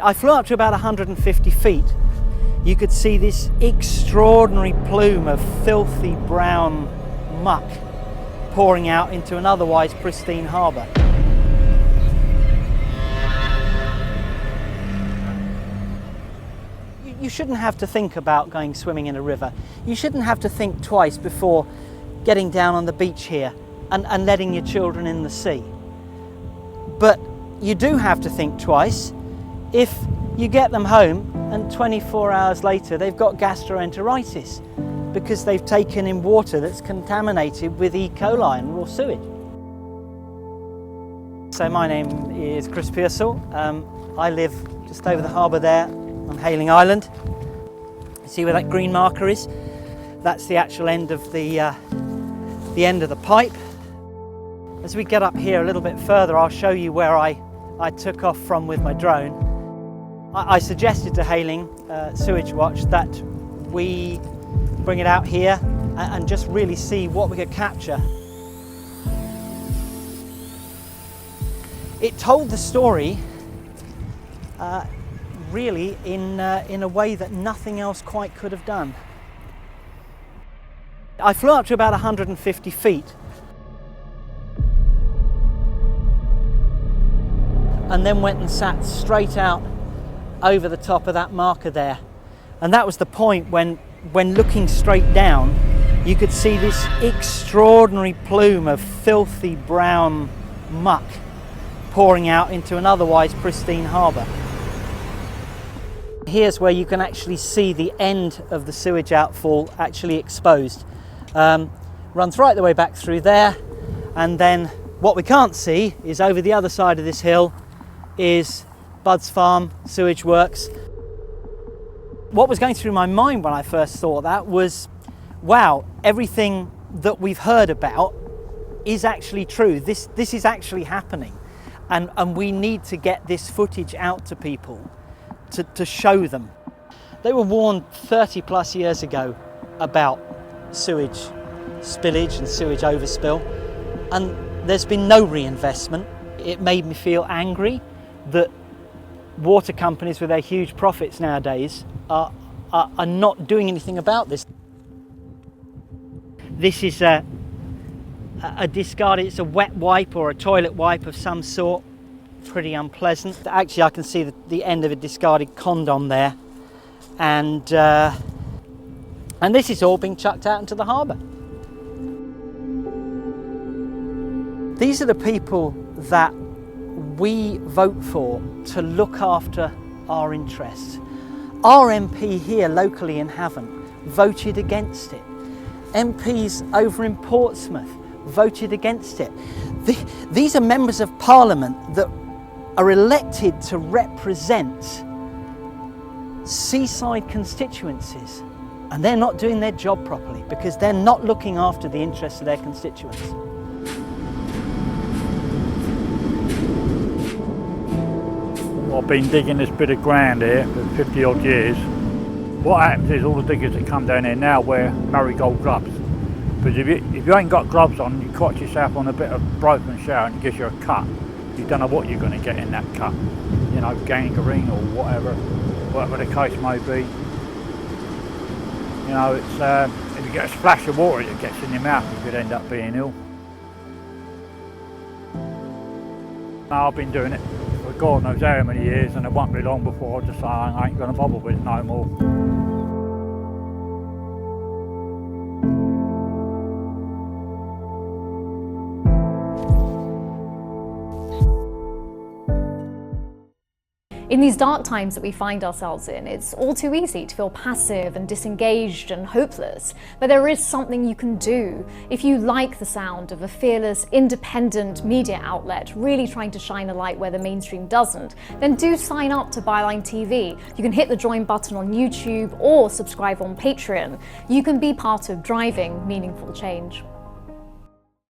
I flew up to about 150 feet. You could see this extraordinary plume of filthy brown muck pouring out into an otherwise pristine harbour. You shouldn't have to think about going swimming in a river. You shouldn't have to think twice before getting down on the beach here and letting your children in the sea. But you do have to think twice if you get them home and 24 hours later they've got gastroenteritis because they've taken in water that's contaminated with E. coli and raw sewage. So my name is Pearsell. I live just over the harbour there on Hayling Island. See where that green marker is? That's the actual end of the end of the pipe. As we get up here a little bit further, I'll show you where I took off from with my drone. I suggested to Hayling Sewage Watch that we bring it out here and just really see what we could capture. It told the story really in a way that nothing else quite could have done. I flew up to about 150 feet and then went and sat straight out over the top of that marker there. And that was the point when looking straight down, you could see this extraordinary plume of filthy brown muck pouring out into an otherwise pristine harbour. Here's where you can actually see the end of the sewage outfall actually exposed. Runs right the way back through there, and then what we can't see is over the other side of this hill is Bud's Farm Sewage Works. What was going through my mind when I first thought that was, wow, everything that we've heard about is actually true. This is actually happening, and we need to get this footage out to people to show them. They were warned 30 plus years ago about sewage spillage and sewage overspill, and there's been no reinvestment. It made me feel angry that water companies with their huge profits nowadays are not doing anything about this. This is a discarded, it's a wet wipe or a toilet wipe of some sort. Pretty unpleasant. Actually, I can see the end of a discarded condom there, and this is all being chucked out into the harbour. These are the people that we vote for to look after our interests. Our MP here locally in Havant voted against it. MPs over in Portsmouth voted against it. These are members of Parliament that are elected to represent seaside constituencies, and they're not doing their job properly because they're not looking after the interests of their constituents. I've been digging this bit of ground here for 50 odd years. What happens is all the diggers that come down here now wear marigold gloves. But if you ain't got gloves on, you catch yourself on a bit of broken shower and it gives you a cut. You don't know what you're going to get in that cut. You know, gangrene or whatever the case may be. You know, it's if you get a splash of water, it gets in your mouth, you could end up being ill. Now, I've been doing it for God knows how many years, and it won't be long before I just say I ain't going to bother with it no more. In these dark times that we find ourselves in, it's all too easy to feel passive and disengaged and hopeless. But there is something you can do. If you like the sound of a fearless, independent media outlet really trying to shine a light where the mainstream doesn't, then do sign up to Byline TV. You can hit the join button on YouTube or subscribe on Patreon. You can be part of driving meaningful change.